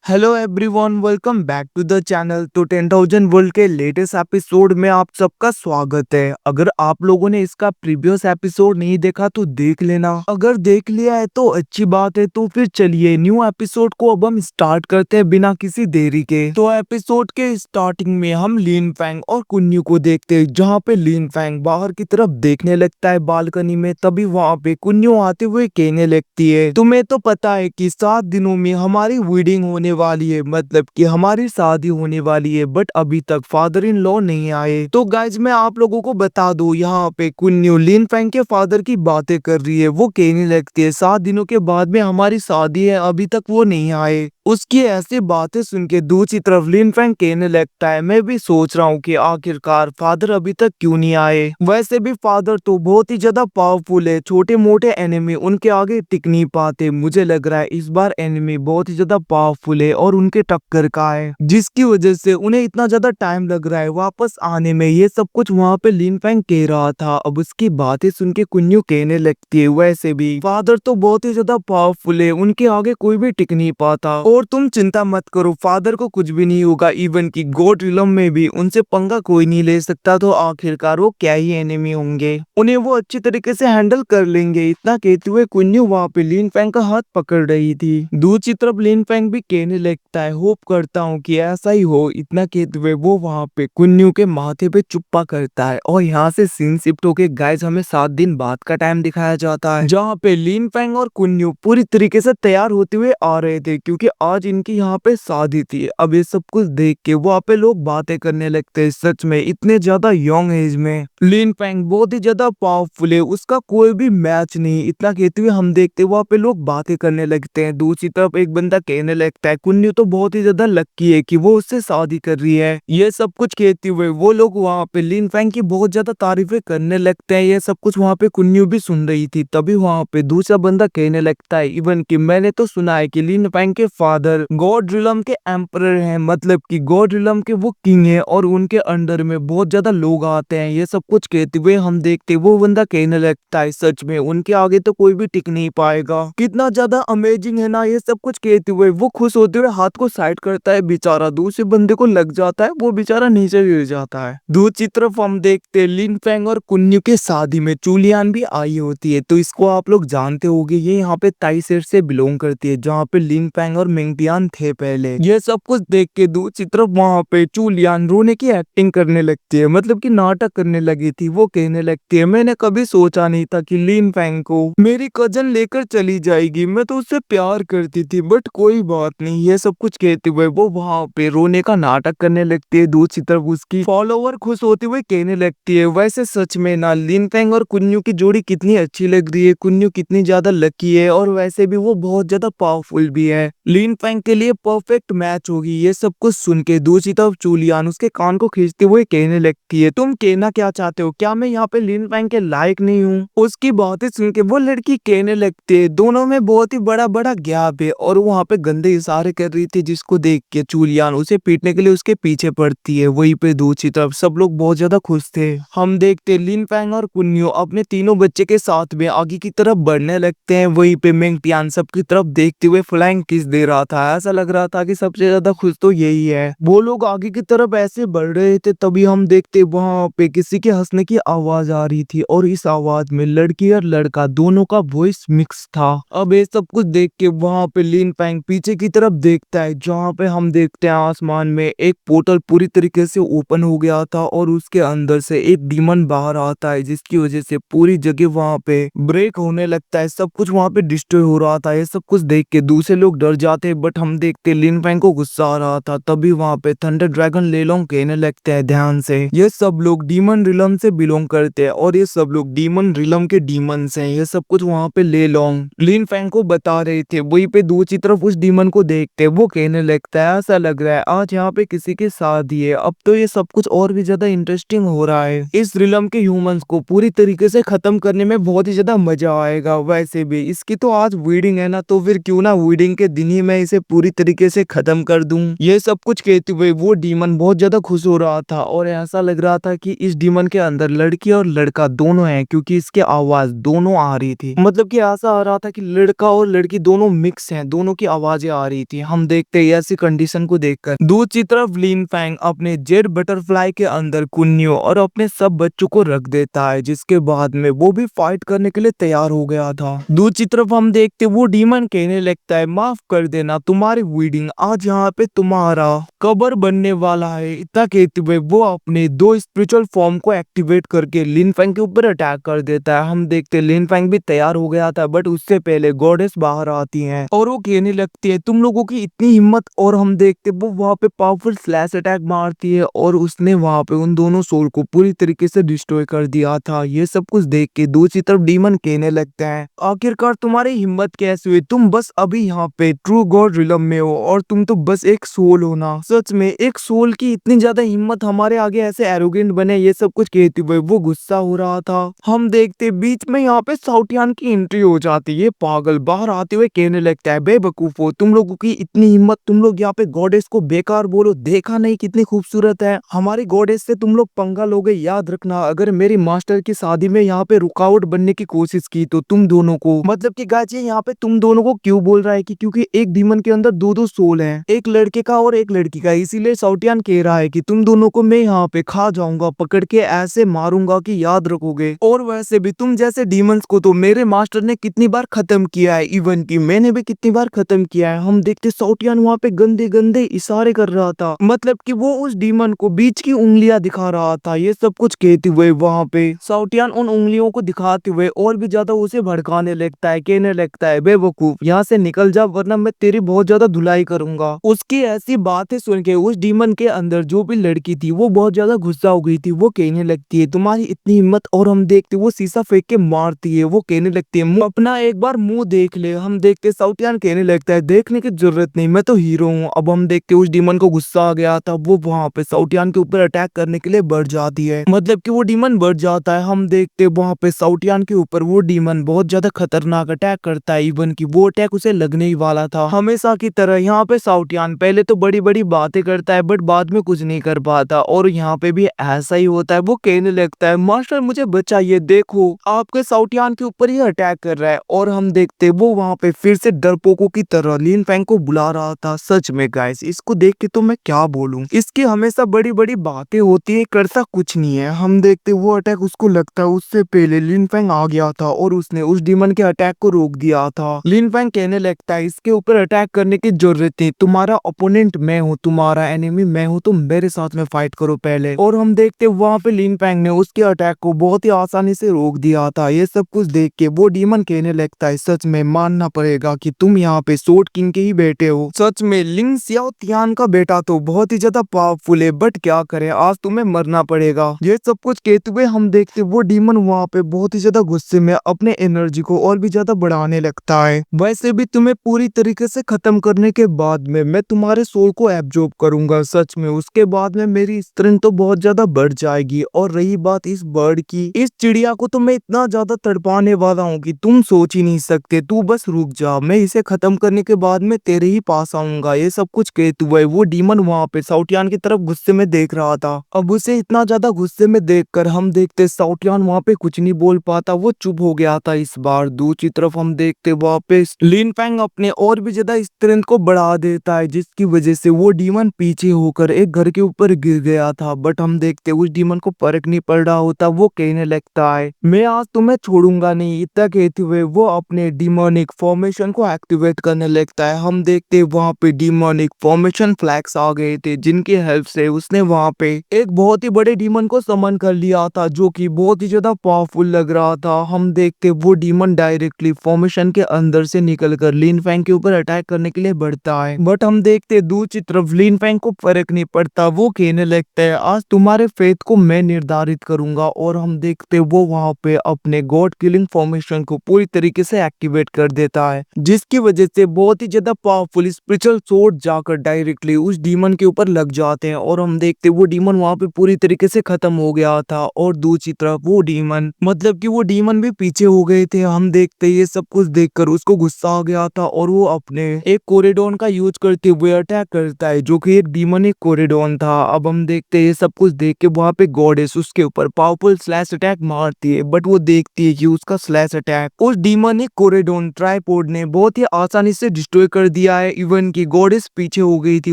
Hello everyone, welcome back to the channel. तो 10,000 world के latest episode में आप सबका स्वागत है। अगर आप लोगों ने इसका प्रीवियस एपिसोड नहीं देखा तो देख लेना, अगर देख लिया है तो अच्छी बात है। तो फिर चलिए न्यू एपिसोड को अब हम स्टार्ट करते हैं बिना किसी देरी के। तो एपिसोड के स्टार्टिंग में हम लिन फैंग और कुन्यू को देखते हैं, जहाँ पे लिन फैंग बाहर की तरफ देखने लगता है बालकनी में। तभी वहाँ पे कुन्यू आते हुए कहने लगती है, तुम्हें तो पता है कि 7 दिनों में हमारी वेडिंग होने वाली है, मतलब कि हमारी शादी होने वाली है, बट अभी तक फादर इन लॉ नहीं आए। तो गाइज मैं आप लोगों को बता दूं, यहाँ पे कुन्यू लिन फैंग के फादर की बातें कर रही है। वो कहने लगती है 7 दिनों के बाद में हमारी शादी है, अभी तक वो नहीं आए। उसकी ऐसी बातें सुन के दूसरी तरफ लिन फैंग कहने लगता है, मैं भी सोच रहा हूँ कि आखिरकार फादर अभी तक क्यों नहीं आए। वैसे भी फादर तो बहुत ही ज्यादा पावरफुल है, छोटे मोटे एनिमी उनके आगे टिक नहीं पाते। मुझे लग रहा है इस बार एनिमी बहुत ही ज्यादा पावरफुल है और उनके टक्कर का है, जिसकी वजह से उन्हें इतना ज्यादा टाइम लग रहा है वापस आने में। ये सब कुछ वहाँ पे लिन फैंग कह रहा था। अब उसकी बातें सुन के कुन्यू कहने लगती है, वैसे भी फादर तो बहुत ही ज्यादा पावरफुल है, उनके आगे कोई भी टिक नहीं पाता। और तुम चिंता मत करो, फादर को कुछ भी नहीं होगा। इवन की गॉड रिलम में भी उनसे पंगा कोई नहीं ले सकता। तो आखिरकार वो क्या ही एनिमी होंगे, उन्हें वो अच्छी तरीके से हैंडल कर लेंगे। इतना कहते हुए कुन्यू वहाँ पे लिन फैंग का हाथ पकड़ रही थी। दूसरी तरफ लिन फैंग भी कहने लगता है, होप करता हूँ कि ऐसा ही हो। इतना कहते हुए वो वहाँ पे कुन्यू के माथे पे चुप्पा करता है। और यहाँ से सीन शिफ्ट होके गाइस हमें 7 दिन बाद का टाइम दिखाया जाता है, जहाँ पे लिन फैंग और कुन्यू पूरी तरीके से तैयार होते हुए आ रहे थे, क्योंकि आज इनकी यहाँ पे शादी थी। अब ये सब कुछ देख के वहाँ पे लोग बातें करने लगते हैं, सच में इतने ज्यादा यंग एज में लिन फैंग बहुत ही ज्यादा पावरफुल है, उसका कोई भी मैच नहीं। इतना कहते हुए हम देखते वहाँ पे लोग बातें करने लगते हैं। दूसरी तरफ एक बंदा कहने लगता है, कुन्यू तो बहुत ही ज्यादा लक्की है कि वो उससे शादी कर रही है। ये सब कुछ कहते हुए वो लोग वहाँ पे लिन फैंग की बहुत ज्यादा तारीफें करने लगते हैं। ये सब कुछ वहाँ पे कुन्यू भी सुन रही थी। तभी वहाँ पे दूसरा बंदा कहने लगता है, इवन कि मैंने तो सुना है कि लिन फैंग के फादर गॉड रिलम के एम्परर हैं, मतलब कि गॉड रिलम के वो किंग है और उनके अंडर में बहुत ज्यादा लोग आते हैं। ये सब कुछ कहते हुए हम देखते वो बंदा कहने लगता है, सच में उनके आगे तो कोई भी टिक नहीं पाएगा, कितना ज्यादा अमेजिंग है ना। ये सब कुछ कहते हुए वो खुश होते हुए हाथ को साइड करता है, बेचारा दूसरे बंदे को लग जाता है, वो बेचारा नीचे गिर जाता है। दूसरी तरफ हम देखते लिन फैंग और कुन्यू के शादी में चूलियान भी आई होती है। तो इसको आप लोग जानते होंगे, ये यहाँ पे ताई सेट से बिलोंग करती है, जहाँ पे लिन फैंग और मिंगटियान थे पहले। ये सब कुछ देख के दूसरी तरफ वहाँ पे चूलियान रोने की एक्टिंग करने लगती है, मतलब कि नाटक करने लगी थी। वो कहने लगती है, मैंने कभी सोचा नहीं था कि लिन फैंग को मेरी कजन लेकर चली जाएगी, मैं तो उससे प्यार करती थी, बट कोई बात नहीं। ये सब कुछ कहते हुए वो वहाँ पे रोने का नाटक करने लगती है। दूसरी तरफ उसकी फॉलोवर खुश होते हुए कहने लगती है, वैसे सच में ना लिन फैंग और कुन्यू की जोड़ी कितनी अच्छी लग रही है, कुन्यू कितनी ज्यादा लकी है और वैसे भी वो बहुत ज्यादा पावरफुल भी है, लिन फैंग के लिए परफेक्ट मैच होगी। ये सब कुछ सुन के दूसरी तरफ चूलियान उसके कान को खींचते हुए कहने लगती है, तुम कहना क्या चाहते हो, क्या मैं यहाँ पे लिन फैंग के लायक नहीं हूँ। उसकी बातें सुन के वो लड़की कहने लगती है, दोनों में बहुत ही बड़ा बड़ा गैप है, और वहाँ पे गंदे इशारे कर रही थी, जिसको देख के चूलियान उसे पीटने के लिए उसके पीछे पड़ती है। वहीं पे दूसरी तरफ सब लोग बहुत ज्यादा खुश थे। हम देखते लिन फैंग और कुन्यू अपने तीनों बच्चे के साथ में आगे की तरफ बढ़ने लगते हैं। वहीं पे मिंगटियान सबकी तरफ देखते हुए फ्लाइंग किस दे रहा था। ऐसा लग रहा था कि सबसे ज्यादा खुश तो यही है। वो लोग आगे की तरफ ऐसे बढ़ रहे थे, तभी हम देखते वहां पे किसी के हंसने की आवाज आ रही थी, और इस आवाज में लड़की और लड़का दोनों का वॉइस मिक्स था। अब ये सब कुछ देख के वहां पे लिन फैंग पीछे की तरफ देखता है, जहाँ पे हम देखते हैं आसमान में एक पोर्टल पूरी तरीके से ओपन हो गया था, और उसके अंदर से एक डीमन बाहर आता है, जिसकी वजह से पूरी जगह वहां पे ब्रेक होने लगता है, सब कुछ वहां पे डिस्ट्रॉय हो रहा था। ये सब कुछ देख के दूसरे लोग डर जाते हैं, बट हम देखते लिन फैंग को गुस्सा आ रहा था। तभी वहां पे थंडर ड्रैगन लेलोंग कहने लगते हैं, ध्यान से, ये सब लोग डीमन रिलम से बिलोंग करते हैं, और ये सब लोग डीमन रिलम के डीमंस हैं। ये सब कुछ वहां पे लेलोंग लिन फैंग को बता रहे थे। वहीं पे दूसरी तरफ उस डीमन को देखते वो कहने लगता है, ऐसा लग रहा है आज यहाँ पे किसी के शादी है, अब तो ये सब कुछ और भी ज्यादा इंटरेस्टिंग हो रहा है। इस रिलम के ह्यूमंस को पूरी तरीके से खत्म करने में बहुत ही ज्यादा मजा आएगा। वैसे भी इसकी तो आज वेडिंग है ना, तो फिर क्यों ना वेडिंग के दिन ही मैं इसे पूरी तरीके से खत्म कर दूं। ये सब कुछ कहते हुए वो डीमन बहुत ज्यादा खुश हो रहा था, और ऐसा लग रहा था कि इस डीमन के अंदर लड़की और लड़का दोनों है, क्योंकि इसके आवाज दोनों आ रही थी, मतलब कि ऐसा आ रहा था कि लड़का और लड़की दोनों मिक्स हैं, दोनों की आवाजें आ रही थी। थी। हम देखते हैं ऐसी कंडीशन को देखकर दूसरी तरफ लिन फैंग अपने जेड बटरफ्लाई के अंदर कुन्नियो और अपने सब बच्चों को रख देता है, जिसके बाद में वो भी फाइट करने के लिए तैयार हो गया था। दूसरी तरफ हम देखते वो डीमन कहने लगता है, माफ कर देना तुम्हारी वीडिंग, आज यहाँ पे तुम्हारा कबर बनने वाला है। इतना कहते हुए वो अपने दो स्पिरिचुअल फॉर्म को एक्टिवेट करके लिन फैंग के ऊपर अटैक कर देता है। हम देखते लिन फैंग भी तैयार हो गया था, बट उससे पहले गॉडेस बाहर आती हैं और वो कहने लगती है तुम लोगों की इतनी हिम्मत। और हम देखते वो वहाँ पे पावरफुल स्लैश अटैक मारती है और उसने वहाँ पे उन दोनों सोल को पूरी तरीके से डिस्ट्रॉय कर दिया था। ये सब कुछ देख के दूसरी तरफ डीमन कहने लगता है, आखिरकार तुम्हारी हिम्मत कैसे हुई, तुम बस अभी यहाँ पे ट्रू गॉड रिलम में हो और तुम तो बस एक सोल हो ना। सच में एक सोल की इतनी ज्यादा हिम्मत हमारे आगे ऐसे एरोगेंट बने। ये सब कुछ कहते हुए वो गुस्सा हो रहा था। हम देखते बीच में यहाँ पे साउटियान की एंट्री हो जाती है। पागल बाहर आते हुए कहने लगता है, बेवकूफो तुम लोगों की इतनी हिम्मत, तुम लोग यहाँ पे गॉडेस को बेकार बोलो, देखा नहीं कितनी खूबसूरत है, हमारी गॉडेस से तुम लोग पंगा लोगे। याद रखना अगर मेरी मास्टर की शादी में यहाँ पे रुकावट बनने की कोशिश की तो तुम दोनों को, मतलब कि गाइस ये यहाँ पे तुम दोनों को क्यों बोल रहा है कि क्योंकि एक डीमन के अंदर दो दो सोल हैं, एक लड़के का और एक लड़की का, इसीलिए साउटियान कह रहा है कि तुम दोनों को मैं यहाँ पे खा जाऊंगा, पकड़ के ऐसे मारूंगा कि याद रखोगे। और वैसे भी तुम जैसे डीमंस को तो मेरे मास्टर ने कितनी बार खत्म किया है, इवन की मैंने भी कितनी बार खत्म किया है। हम देखते साउटियान वहाँ पे गंदे गंदे इशारे कर रहा था, मतलब कि वो उस डीमन को बीच की उंगलियां दिखा रहा था। ये सब कुछ कहते हुए वहाँ पे साउटियान उन उंगलियों को दिखाते हुए और भी ज्यादा उसे भड़काने लगता है, कहने लगता है, बेवकूफ यहाँ से निकल जा वरना मैं तेरी बहुत ज्यादा धुलाई करूंगा। उसकी ऐसी बातें सुन के उस डीमन के अंदर जो भी लड़की थी वो बहुत ज्यादा गुस्सा हो गई थी। वो कहने लगती है, तुम्हारी इतनी हिम्मत, और हम देखते वो शीशा फेंक के मारती है। वो कहने लगती है, अपना एक बार मुंह देख ले। हम देखते साउटियान कहने लगता है, देखने की जरूरत नहीं, मैं तो हीरो हूँ। अब हम देखते उस डीमन को गुस्सा आ गया था, वो वहाँ पे साउटियान के ऊपर अटैक करने के लिए बढ़ जाती है, मतलब कि वो डीमन बढ़ जाता है। हम देखते वहाँ पे साउटियान के ऊपर वो डीमन बहुत ज्यादा खतरनाक अटैक करता है, इवन की वो अटैक उसे लगने ही वाला था। हमेशा की तरह यहाँ पे साउटियान पहले तो बड़ी बड़ी बातें करता है, बट बाद में कुछ नहीं कर पाता, और यहाँ पे भी ऐसा ही होता है। वो कहने लगता है, मास्टर मुझे बचाइए, देखो आपके साउटियान के ऊपर ही अटैक कर रहा है। और हम देखते वो वहाँ पे फिर से डरपोकों की तरह लिन फैंग को बुला रहा था। सच में गाइस इसको देख के तो मैं क्या बोलूं, इसकी हमेशा बड़ी बड़ी बातें होती है, करता कुछ नहीं है। हम देखते वो अटैक उसको लगता है उससे पहले लिन फैंग आ गया था और उसने उस डीमन के अटैक को रोक दिया था। लिन फैंग कहने लगता है, इसके ऊपर अटैक करने की जरूरत नहीं, तुम्हारा ओपोनेंट मैं हूँ, तुम्हारा एनिमी मैं हूँ, तुम मेरे साथ में फाइट करो पहले। और हम देखते वहाँ पे लिन फैंग ने उसके अटैक को बहुत ही आसानी से रोक दिया था। ये सब कुछ देख के वो डीमन कहने लगता है, सच में मानना पड़ेगा कि तुम यहाँ पे सोर्ड किंग के ही बेटे हो। सच में लिंग सियाओ तियान का बेटा तो बहुत ही ज्यादा पावरफुल है, बट क्या करे आज तुम्हें मरना पड़ेगा। ये सब कुछ कहते हुए हम देखते वो डीमन वहाँ पे बहुत ही ज्यादा गुस्से में अपने एनर्जी को और भी ज्यादा बढ़ाने लगता है। वैसे भी तुम्हें पूरी तरीके से खत्म करने के बाद में मैं तुम्हारे सोल को एब्जॉर्ब करूंगा। सच में उसके बाद में मेरी स्ट्रेंथ तो बहुत ज्यादा बढ़ जाएगी। और रही बात इस बर्ड की, इस चिड़िया को तो मैं इतना ज्यादा तड़पाने वाला हूँ कि तुम सोच ही नहीं सकते। तू बस रुक जा, मैं इसे खत्म करने के बाद में तेरे ही पास आऊंगा। ये सब कुछ कहते हुए वो डीमन वहाँ पे साउटियान की तरफ गुस्से में देख रहा था। अब उसे इतना ज्यादा गुस्से में देखकर हम देखते साउटियान वहाँ पे कुछ नहीं बोल पाता, वो चुप हो गया था इस बार। दूसरी तरफ हम देखते वहाँ पे लिन फैंग अपने और भी ज्यादा स्ट्रेंथ को बढ़ा देता है, जिसकी वजह से वो डीमन पीछे होकर एक घर के ऊपर गिर गया था। बट हम देखते उस डीमन को फर्क नहीं पड़ रहा होता। वो कहने लगता है, मैं आज तुम्हें छोड़ूंगा नहीं। इतना कहते हुए वो अपने डिमोनिक फॉर्मेशन को एक्टिवेट करने लगता है। हम देखते वहाँ पे डिमोनिक फॉर्मेशन फ्लैग्स आ गए थे, जिनकी हेल्प से उसने वहाँ पे एक बहुत ही बड़े डीमन को समन कर लिया था, जो कि बहुत ही ज्यादा पावरफुल लग रहा था। हम देखते वो डीमन डायरेक्टली फॉर्मेशन के अंदर से निकलकर लिन फैंग के ऊपर अटैक करने के लिए बढ़ता है। बट हम देखते दूसरी तरफ लिन फैंग को फर्क नहीं पड़ता। वो कहने लगता है, आज तुम्हारे फेथ को मैं निर्धारित करूंगा। और हम देखते वो वहाँ पे अपने गॉड किलिंग फॉर्मेशन को पूरी तरीके से एक्टिवेट कर देता है, जिसकी वजह से बहुत ही ज्यादा पावरफुल स्पिरिचुअल सोर्ड जाकर डायरेक्टली उस डीमन के ऊपर लग जाते हैं। और हम देखते वो डीमन वहाँ पे पूरी तरीके से खत्म हो गया था। और दूसरी तरफ वो डीमन, मतलब कि वो डीमन भी पीछे हो गए थे। हम देखते ये सब कुछ देखकर उसको गुस्सा आ गया था और वो अपने एक कोरिडोन का यूज करते हुए अटैक करता है, जो कि एक डीमन एक कोरिडोन था। अब हम देखते ये सब कुछ देख के वहाँ पे गॉडेस उसके ऊपर पावरफुल स्लैश अटैक मारती है, बट वो देखती है कि उसका स्लैश अटैक उस डीमन एक कोरिडोन ट्राइपॉड ने बहुत ही आसानी से डिस्ट्रॉय कर दिया किया है। इवन की गॉडेस पीछे हो गई थी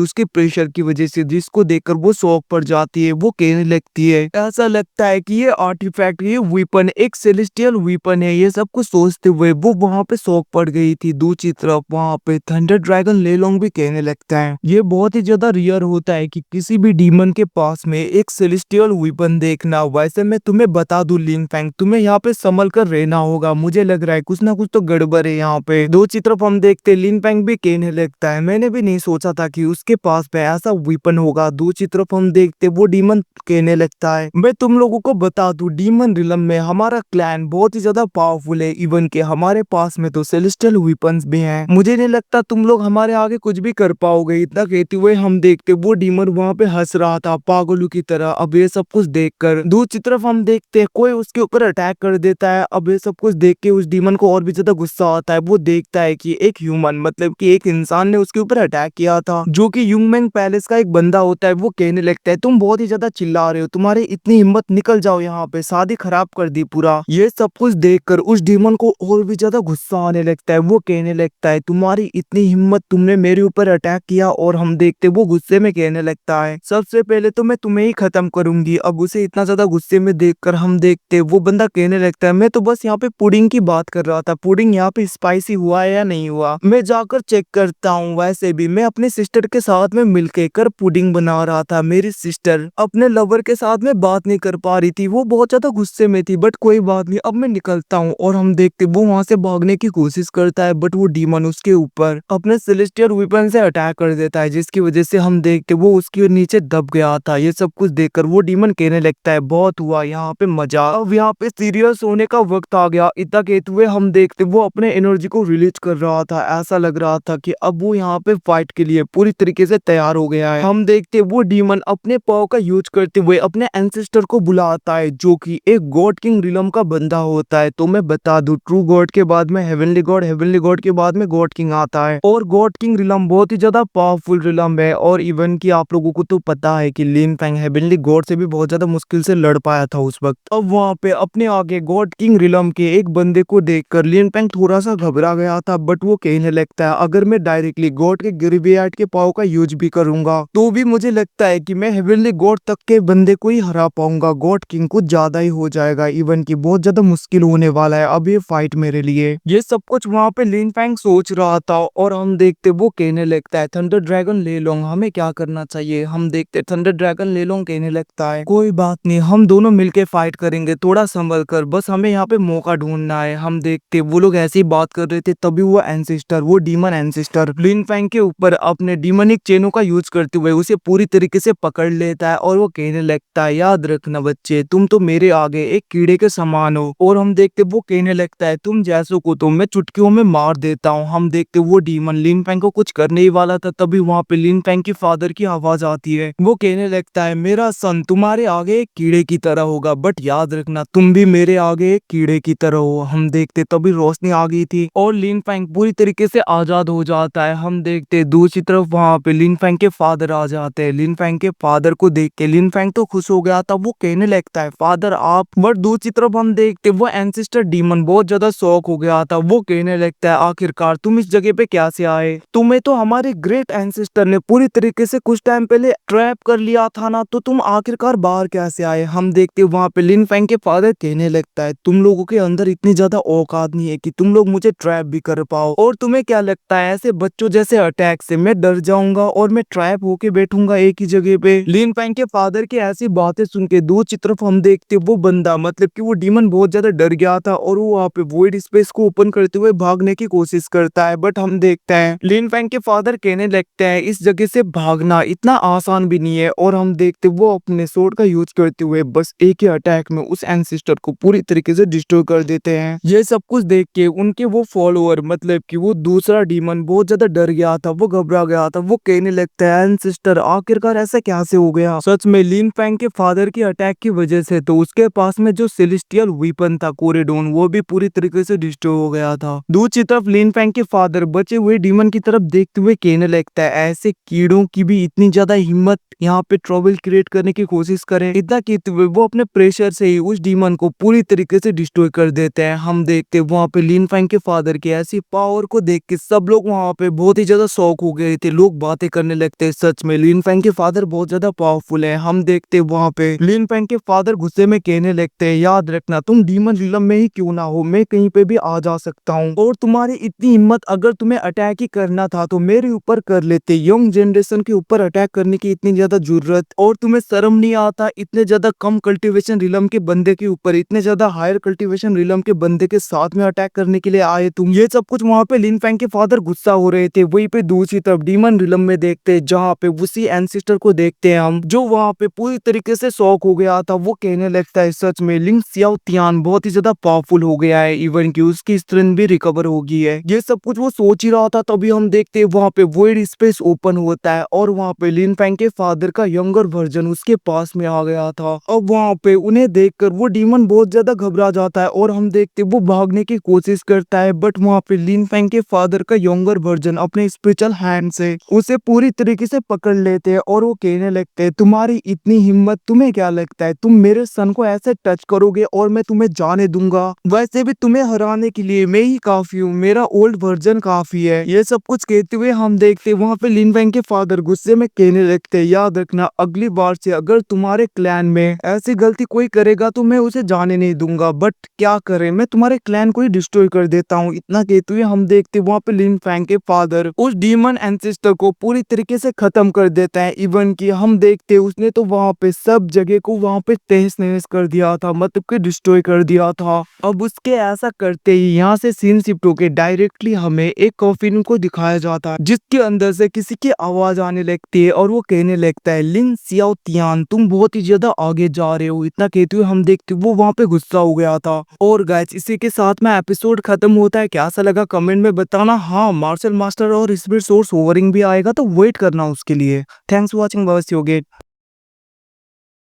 उसके प्रेशर की वजह से, जिसको देखकर वो शॉक पड़ जाती है। वो कहने लगती है ऐसा लगता है कि ये आर्टिफैक्ट, ये वीपन एक सेलेस्टियल वीपन है। ये सब कुछ सोचते हुए वो वहां पे शॉक पड़ गई थी। दूसरी तरफ वहां पे थंडर ड्रैगन लेलोंग भी कहने लगता है ये बहुत ही ज्यादा रियर होता है कि किसी भी डीमन के पास में एक सेलेस्टियल वीपन देखना। वैसे मैं तुम्हें बता दूं लिन फैंग, तुम्हें यहाँ पे संभल कर रहना होगा। मुझे लग रहा है कुछ ना कुछ तो गड़बड़ है यहाँ पे। दूसरी तरफ हम देखते लिन फैंग भी कहने लगता है मैंने भी नहीं सोचा था कि उसके पास में ऐसा वीपन होगा। दूसरी तरफ हम देखते वो डीमन कहने लगता है मैं तुम लोगों को बता दूं डीमन रिलम में हमारा क्लैन बहुत ही ज्यादा पावरफुल है। इवन के हमारे पास में तो सेलेस्टियल वीपन्स भी हैं। मुझे नहीं लगता तुम लोग हमारे आगे कुछ भी कर पाओगे। इतना कहते हुए हम देखते वो डीमन वहां पे हंस रहा था पागलों की तरह। अब ये सब कुछ देखकर दूसरी तरफ हम देखते कोई उसके ऊपर अटैक कर देता है। अब ये सब कुछ देख के उस डीमन को और भी ज्यादा गुस्सा आता है। वो देखता है कि एक ह्यूमन मतलब कि एक इंसान ने उसके ऊपर अटैक किया था, जो कि यूंगमेंग पैलेस का एक बंदा होता है। वो कहने लगता है तुम बहुत ही ज्यादा चिल्ला रहे हो, तुम्हारी इतनी हिम्मत, निकल जाओ यहाँ पे, शादी खराब कर दी पूरा। ये सब कुछ देखकर उस डीमन को और भी ज्यादा गुस्सा आने लगता है। वो कहने लगता है तुम्हारी इतनी हिम्मत, तुमने मेरे ऊपर अटैक किया। और हम देखते वो गुस्से में कहने लगता है सबसे पहले तो मैं तुम्हें ही खत्म करूंगी। अब उसे इतना ज्यादा गुस्से में देखकर हम देखते वो बंदा कहने लगता है मैं तो बस यहाँ पे पुडिंग की बात कर रहा था, पुडिंग यहाँ पे स्पाइसी हुआ है या नहीं हुआ मैं जाकर चेक करता हूँ। वैसे भी मैं अपने सिस्टर के साथ में मिलके कर पुडिंग बना रहा था। मेरी सिस्टर अपने लवर के साथ में बात नहीं कर पा रही थी, वो बहुत ज्यादा गुस्से में थी। बट कोई बात नहीं, अब मैं निकलता हूँ। और हम देखते वो वहां से भागने की कोशिश करता है, बट वो डीमन उसके ऊपर अपने सेलेस्टियल वेपन से अटैक कर देता है, जिसकी वजह से हम देखते वो उसके नीचे दब गया था। ये सब कुछ देखकर वो डीमन कहने लगता है बहुत हुआ यहाँ पे मजा, अब यहाँ पे सीरियस होने का वक्त आ गया। इतना कहते हुए हम देखते वो अपने एनर्जी को रिलीज कर रहा था। ऐसा लग रहा था कि अब वो यहाँ पे फाइट के लिए पूरी तरीके से तैयार हो गया है। हम देखते वो डीमन अपने पाव का यूज करते हुए अपने एंसेस्टर को बुलाता है, जो कि एक गॉड किंग रिलम का बंदा होता है। तो मैं बता दूं ट्रू गॉड के बाद में हेवनली गॉड, हेवनली गॉड के बाद में गॉड किंग आता है। और गॉड किंग रिलम बहुत ही ज्यादा पावरफुल रिलम है। और इवन की आप लोगों को तो पता है कि लिन फैंग हेवनली गॉड से भी बहुत ज्यादा मुश्किल से लड़ पाया था उस वक्त। अब वहाँ पे अपने आगे गॉड किंग रिलम के एक बंदे को देखकर लिन फैंग थोड़ा सा घबरा गया था। बट वो कहने लगता है अगर मैं डायरेक्टली गॉड के ग्रेवयार्ड के पाव का यूज भी करूंगा तो भी मुझे लगता है कि मैं हेवनली गॉड तक के बंदे को ही हरा पाऊंगा, गॉड किंग कुछ ज्यादा ही हो जाएगा। इवन की बहुत ज्यादा मुश्किल होने वाला है अब ये फाइट मेरे लिए। ये सब कुछ वहाँ पे लिन फैंग सोच रहा था। और हम देखते वो कहने लगता है थंडर ड्रैगन लेलोंग हमें क्या करना चाहिए। हम देखते थंडर ड्रैगन लेलोंग कहने लगता है कोई बात नहीं, हम दोनों मिलके फाइट करेंगे, थोड़ा संभल कर, बस हमें यहाँ पे मौका ढूंढना है। हम देखते वो लोग ऐसे ही बात कर रहे थे, तभी वो एंसेस्टर, वो डीमन एंसेस्टर लिन फैंग के ऊपर अपने डीमनिक चेनों का यूज करते हुए उसे पूरी तरीके से पकड़ लेता है। और वो कहने लगता है याद रखना बच्चे, तुम तो मेरे आगे एक कीड़े के समान हो। और हम देखते वो कहने लगता है तुम जैसों को तो मैं चुटकियों में मार देता हूँ। हम देखते वो डीमन लिन फैंग को कुछ करने ही वाला था, तभी वहाँ पे लिन फैंग की फादर की आवाज आती है। वो कहने लगता है मेरा सन तुम्हारे आगे एक कीड़े की तरह होगा, बट याद रखना तुम भी मेरे आगे एक कीड़े की तरह हो। हम देखते तभी रोशनी आ गई थी और लिन फैंग पूरी तरीके से आजाद हो जाता है। हम देखते दूसरी तरफ वहाँ पे लिन फैंग के फादर आ जाते हैं। लिन फैंग के फादर को देख के लिन फैंग तो खुश हो गया था, वो कहने लगता है फादर आप। बट दूसरी तरफ हम देखते वो एंसेस्टर डीमन बहुत ज्यादा शॉक हो गया था। वो कहने लगता है आखिरकार तुम इस जगह पे कैसे आए, तुम्हें तो हमारे ग्रेट एंसेस्टर ने पूरी तरीके से कुछ टाइम पहले ट्रैप कर लिया था ना, तो तुम आखिरकार बाहर कैसे आए। हम देखते वहाँ पे लिन फैंग के फादर कहने लगता है तुम लोगों के अंदर इतनी ज्यादा औकात नहीं है कि तुम लोग मुझे ट्रैप भी कर पाओ। और तुम्हें क्या लगता है ऐसे बच्चों जैसे अटैक से मैं डर जाऊंगा और मैं ट्रैप होके बैठूंगा एक ही जगह पे। लिन फैंग के फादर की ऐसी बातें सुन के दूसरी तरफ हम देखते वो बंदा मतलब कि वो डीमन बहुत ज्यादा डर गया था और वो वहाँ पे वॉइड स्पेस को ओपन करते हुए भागने की कोशिश करता है। बट हम देखते हैं लिन फैंग के फादर कहने लगते हैं इस जगह से भागना इतना आसान भी नहीं है। और हम देखते वो अपने स्वॉर्ड का यूज करते हुए बस एक ही अटैक में उस एंसेस्टर को पूरी तरीके से डिस्ट्रॉय कर देते हैं। ये सब कुछ देख के उनके वो फॉलोअर मतलब कि वो दूसरा डीमन बहुत ज्यादा डर गया था, वो घबरा गया था। वो कहने लगता है एंसेस्टर आखिरकार ऐसा कैसे हो गया। सच में लिन फैंग के फादर की अटैक की वजह से तो उसके पास में जो सेलेस्टियल वीपन था कोरिडोन वो भी पूरी तरीके से डिस्ट्रॉय हो गया था। दूसरी तरफ लिन फैंग के फादर बचे हुए डीमन की तरफ देखते हुए कहने लगता है ऐसे कीड़ों की भी इतनी ज्यादा हिम्मत यहाँ पे ट्रबल क्रिएट करने की कोशिश करें। इतना कहते हुए वो अपने प्रेशर से ही उस डीमन को पूरी तरीके से डिस्ट्रॉय कर देते हैं। हम देखते वहाँ पे लिन फैंग के फादर की ऐसी पावर को देख के सब लोग वहाँ पे बहुत ही ज्यादा शौक हो गए थे, लोग बातें करने लगते हैं। सच में लिन फैंग के फादर बहुत ज्यादा पावरफुल है। हम देखते वहाँ पे लिन फैंग के फादर गुस्से में कहने लगते हैं, याद रखना तुम डीमन रिलम में ही क्यों ना हो, मैं कहीं पे भी आ जा सकता हूँ, और तुम्हारी इतनी हिम्मत अगर तुम्हें अटैक ही करना था तो मेरे ऊपर कर लेते, यंग जनरेशन के ऊपर अटैक करने की इतनी ज्यादा जरूरत, और तुम्हें शर्म नहीं आता इतने ज्यादा कम कल्टीवेशन रिलम के बंदे के ऊपर इतने ज्यादा हायर कल्टीवेशन रिलम के बंदे के साथ में अटैक करने के लिए आए तुम। ये सब कुछ वहाँ पे लिन फैंग के फादर गुस्सा हो रहे थे। वहीं पे दूसरी तरफ डीमन रिलम में देखते हैं, जहाँ पे उसी एंसिस्टर को देखते हैं हम, जो वहाँ पे पूरी तरीके से शॉक हो गया था। वो कहने लगता है, सच में लिंग सियाओ तियान बहुत ही ज्यादा पावरफुल हो गया है, इवन की उसकी स्ट्रेंथ भी रिकवर हो गई है। ये सब कुछ वो सोच ही रहा था, तभी हम देखते हैं वहाँ पे वॉइड स्पेस ओपन होता है और वहाँ पे लिन फैंग के फादर का यंगर वर्जन उसके पास में आ गया था। अब वहाँ पे उन्हें देखकर वो डीमन बहुत ज्यादा घबरा जाता है और हम देखते वो भागने की कोशिश करता है, बट वहाँ पे लिन फैंग के फादर का यंगर वर्जन अपने स्पिरिचुअल हैंड से उसे पूरी तरीके से पकड़ लेते हैं और वो कहने लगते हैं, तुम्हारी इतनी हिम्मत, तुम्हें क्या लगता है तुम मेरे सन को ऐसे टच करोगे और मैं तुम्हें जाने दूंगा? वैसे भी तुम्हें हराने के लिए मैं ही काफी हूँ, मेरा ओल्ड वर्जन काफी है। ये सब कुछ कहते हुए हम देखते वहाँ पे लिन फैंग के फादर गुस्से में कहने लगते, याद रखना अगली बार से अगर तुम्हारे क्लैन में ऐसी गलती कोई करेगा तो मैं उसे जाने नहीं दूंगा, बट क्या करें, मैं तुम्हारे क्लैन को ही डिस्ट्रॉय कर देता हूँ। इतना कहते हुए हम देखते वहाँ पे लिन फैंग के फादर उस डीमन एंसेस्टर को पूरी तरीके से खत्म कर देता है। इवन कि हम देखते उसने तो वहाँ पे सब जगह को वहाँ पे तहस नहस कर दिया था, मतलब कि डिस्ट्रॉय कर दिया था। अब उसके ऐसा करते ही यहाँ से सीन शिफ्ट होके डायरेक्टली हमें एक कॉफिन को दिखाया जाता है, जिसके अंदर से किसी की आवाज आने लगती है और वो कहने लगता है, लिन सियाओ तियान तुम बहुत ही ज्यादा आगे जा रहे हो। इतना कहते हुए हम देखते वो वहाँ पे गुस्सा हो गया था। और गाइस इसी के साथ में एपिसोड खत्म होता है। कैसा लगा कमेंट में बताना। हाँ, मार्शल मास्टर और स्पिरिट सोर्स ओवरिंग भी आएगा, तो वेट करना उसके लिए। थैंक्स फॉर वॉचिंग, बस योगेट।